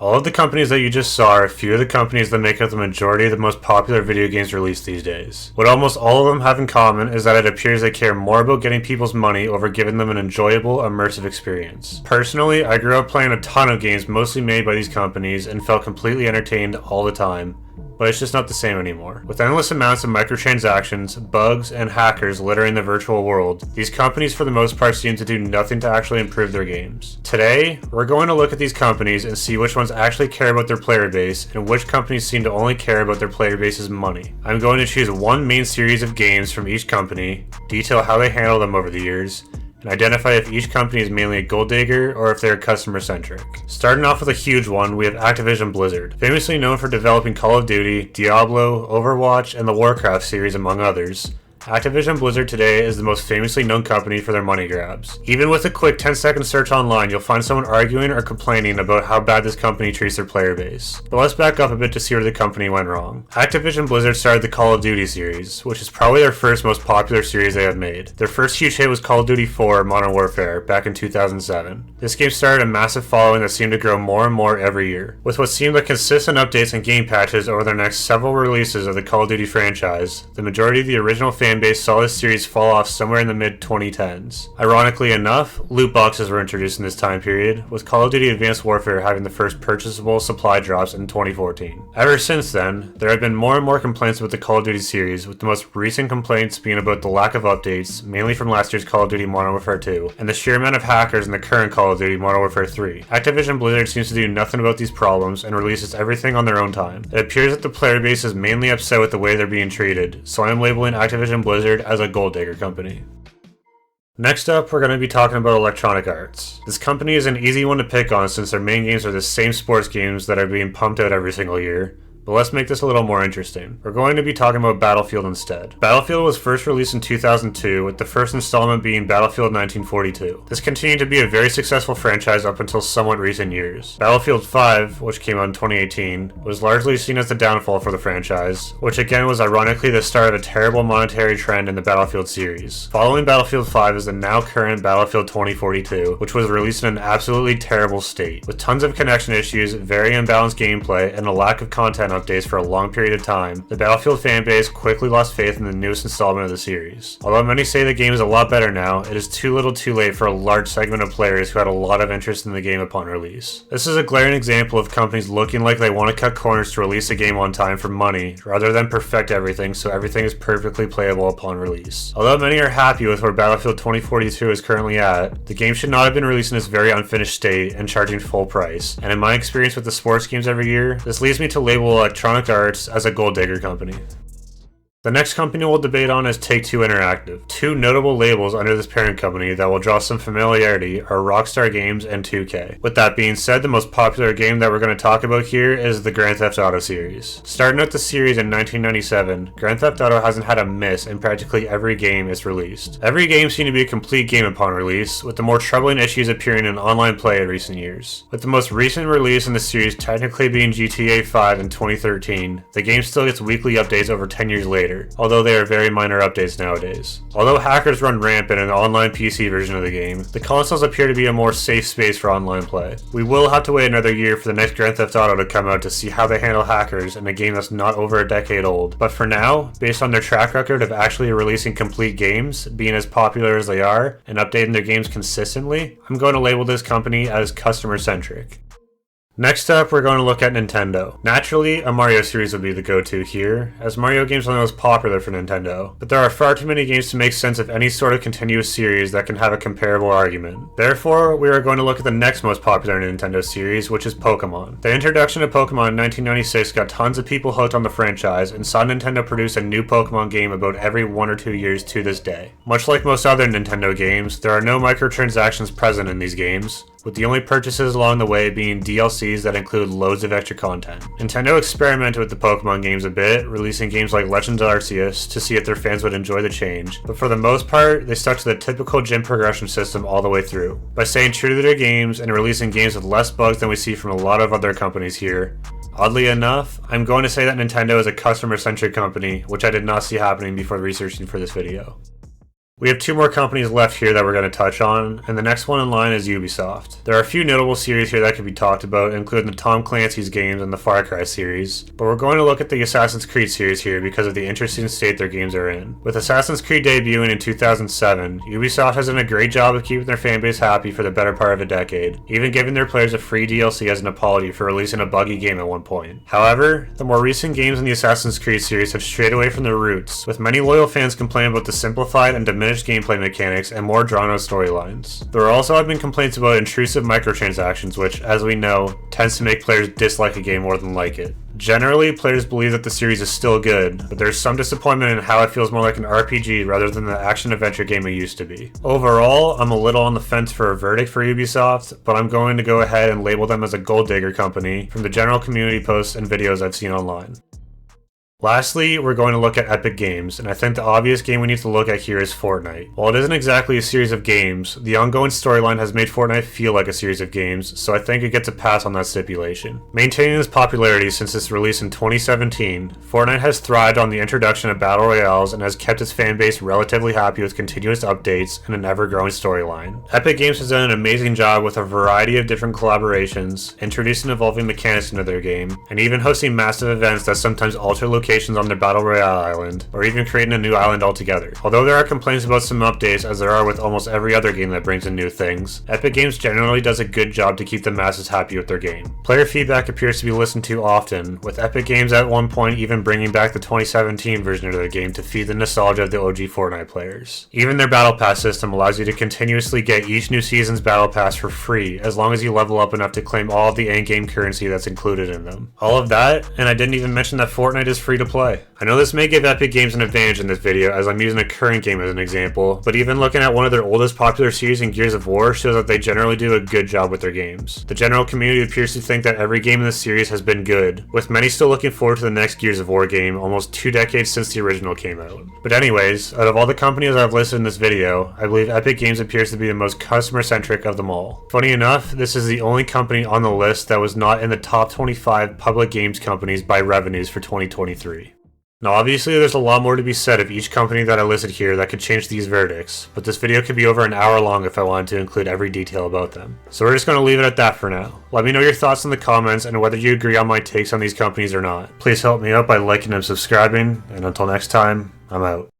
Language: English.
All of the companies that you just saw are a few of the companies that make up the majority of the most popular video games released these days. What almost all of them have in common is that it appears they care more about getting people's money over giving them an enjoyable, immersive experience. Personally, I grew up playing a ton of games mostly made by these companies and felt completely entertained all the time. But it's just not the same anymore. With endless amounts of microtransactions, bugs, and hackers littering the virtual world, these companies for the most part seem to do nothing to actually improve their games. Today, we're going to look at these companies and see which ones actually care about their player base and which companies seem to only care about their player base's money. I'm going to choose one main series of games from each company, detail how they handle them over the years, and identify if each company is mainly a gold digger or if they're customer centric. Starting off with a huge one, we have Activision Blizzard. Famously known for developing Call of Duty, Diablo, Overwatch, and the Warcraft series among others, Activision Blizzard today is the most famously known company for their money grabs. Even with a quick 10-second search online, you'll find someone arguing or complaining about how bad this company treats their player base. But let's back up a bit to see where the company went wrong. Activision Blizzard started the Call of Duty series, which is probably their first most popular series they have made. Their first huge hit was Call of Duty 4 Modern Warfare back in 2007. This game started a massive following that seemed to grow more and more every year. With what seemed like consistent updates and game patches over their next several releases of the Call of Duty franchise, the majority of the original fan base saw this series fall off somewhere in the mid-2010s. Ironically enough, loot boxes were introduced in this time period, with Call of Duty Advanced Warfare having the first purchasable supply drops in 2014. Ever since then, there have been more and more complaints about the Call of Duty series, with the most recent complaints being about the lack of updates, mainly from last year's Call of Duty Modern Warfare 2, and the sheer amount of hackers in the current Call of Duty Modern Warfare 3. Activision Blizzard seems to do nothing about these problems and releases everything on their own time. It appears that the player base is mainly upset with the way they're being treated, so I'm labeling Activision Blizzard as a gold digger company. Next up, we're going to be talking about Electronic Arts. This company is an easy one to pick on since their main games are the same sports games that are being pumped out every single year. But let's make this a little more interesting. We're going to be talking about Battlefield instead. Battlefield was first released in 2002, with the first installment being Battlefield 1942. This continued to be a very successful franchise up until somewhat recent years. Battlefield 5, which came out in 2018, was largely seen as the downfall for the franchise, which again was ironically the start of a terrible monetary trend in the Battlefield series. Following Battlefield 5 is the now current Battlefield 2042, which was released in an absolutely terrible state, with tons of connection issues, very imbalanced gameplay, and a lack of content updates for a long period of time. The Battlefield fanbase quickly lost faith in the newest installment of the series. Although many say the game is a lot better now, it is too little too late for a large segment of players who had a lot of interest in the game upon release. This is a glaring example of companies looking like they want to cut corners to release a game on time for money, rather than perfect everything so everything is perfectly playable upon release. Although many are happy with where Battlefield 2042 is currently at, the game should not have been released in its very unfinished state and charging full price, and in my experience with the sports games every year, this leads me to label Electronic Arts as a gold digger company. The next company we'll debate on is Take-Two Interactive. Two notable labels under this parent company that will draw some familiarity are Rockstar Games and 2K. With that being said, the most popular game that we're going to talk about here is the Grand Theft Auto series. Starting out the series in 1997, Grand Theft Auto hasn't had a miss in practically every game it's released. Every game seemed to be a complete game upon release, with the more troubling issues appearing in online play in recent years. With the most recent release in the series technically being GTA 5 in 2013, the game still gets weekly updates over 10 years later, although they are very minor updates nowadays. Although hackers run rampant in the online PC version of the game, the consoles appear to be a more safe space for online play. We will have to wait another year for the next Grand Theft Auto to come out to see how they handle hackers in a game that's not over a decade old. But for now, based on their track record of actually releasing complete games, being as popular as they are, and updating their games consistently, I'm going to label this company as customer-centric. Next up, we're going to look at Nintendo. Naturally, a Mario series would be the go-to here, as Mario games are the most popular for Nintendo, but there are far too many games to make sense of any sort of continuous series that can have a comparable argument. Therefore, we are going to look at the next most popular Nintendo series, which is Pokemon. The introduction of Pokemon in 1996 got tons of people hooked on the franchise and saw Nintendo produce a new Pokemon game about every 1 or 2 years to this day. Much like most other Nintendo games, there are no microtransactions present in these games, with the only purchases along the way being DLCs that include loads of extra content. Nintendo experimented with the Pokemon games a bit, releasing games like Legends Arceus to see if their fans would enjoy the change, but for the most part, they stuck to the typical gym progression system all the way through. By staying true to their games and releasing games with less bugs than we see from a lot of other companies here, oddly enough, I'm going to say that Nintendo is a customer-centric company, which I did not see happening before researching for this video. We have 2 more companies left here that we're going to touch on, and the next one in line is Ubisoft. There are a few notable series here that could be talked about, including the Tom Clancy's games and the Far Cry series, but we're going to look at the Assassin's Creed series here because of the interesting state their games are in. With Assassin's Creed debuting in 2007, Ubisoft has done a great job of keeping their fanbase happy for the better part of a decade, even giving their players a free DLC as an apology for releasing a buggy game at one point. However, the more recent games in the Assassin's Creed series have strayed away from their roots, with many loyal fans complaining about the simplified and diminished gameplay mechanics and more drawn-out storylines. There also have been complaints about intrusive microtransactions, which, as we know, tends to make players dislike a game more than like it. Generally, players believe that the series is still good, but there's some disappointment in how it feels more like an RPG rather than the action-adventure game it used to be. Overall, I'm a little on the fence for a verdict for Ubisoft, but I'm going to go ahead and label them as a gold digger company from the general community posts and videos I've seen online. Lastly, we're going to look at Epic Games, and I think the obvious game we need to look at here is Fortnite. While it isn't exactly a series of games, the ongoing storyline has made Fortnite feel like a series of games, so I think it gets a pass on that stipulation. Maintaining its popularity since its release in 2017, Fortnite has thrived on the introduction of Battle Royales and has kept its fanbase relatively happy with continuous updates and an ever-growing storyline. Epic Games has done an amazing job with a variety of different collaborations, introducing evolving mechanics into their game, and even hosting massive events that sometimes alter locations on their Battle Royale island, or even creating a new island altogether. Although there are complaints about some updates, as there are with almost every other game that brings in new things, Epic Games generally does a good job to keep the masses happy with their game. Player feedback appears to be listened to often, with Epic Games at one point even bringing back the 2017 version of their game to feed the nostalgia of the OG Fortnite players. Even their Battle Pass system allows you to continuously get each new season's Battle Pass for free, as long as you level up enough to claim all of the in-game currency that's included in them. All of that, and I didn't even mention that Fortnite is free to play. I know this may give Epic Games an advantage in this video as I'm using a current game as an example, but even looking at one of their oldest popular series in Gears of War shows that they generally do a good job with their games. The general community appears to think that every game in the series has been good, with many still looking forward to the next Gears of War game almost 2 decades since the original came out. But anyways, out of all the companies I've listed in this video, I believe Epic Games appears to be the most customer-centric of them all. Funny enough, this is the only company on the list that was not in the top 25 public games companies by revenues for 2023. Now obviously there's a lot more to be said of each company that I listed here that could change these verdicts, but this video could be over an hour long if I wanted to include every detail about them. So we're just going to leave it at that for now. Let me know your thoughts in the comments and whether you agree on my takes on these companies or not. Please help me out by liking and subscribing, and until next time, I'm out.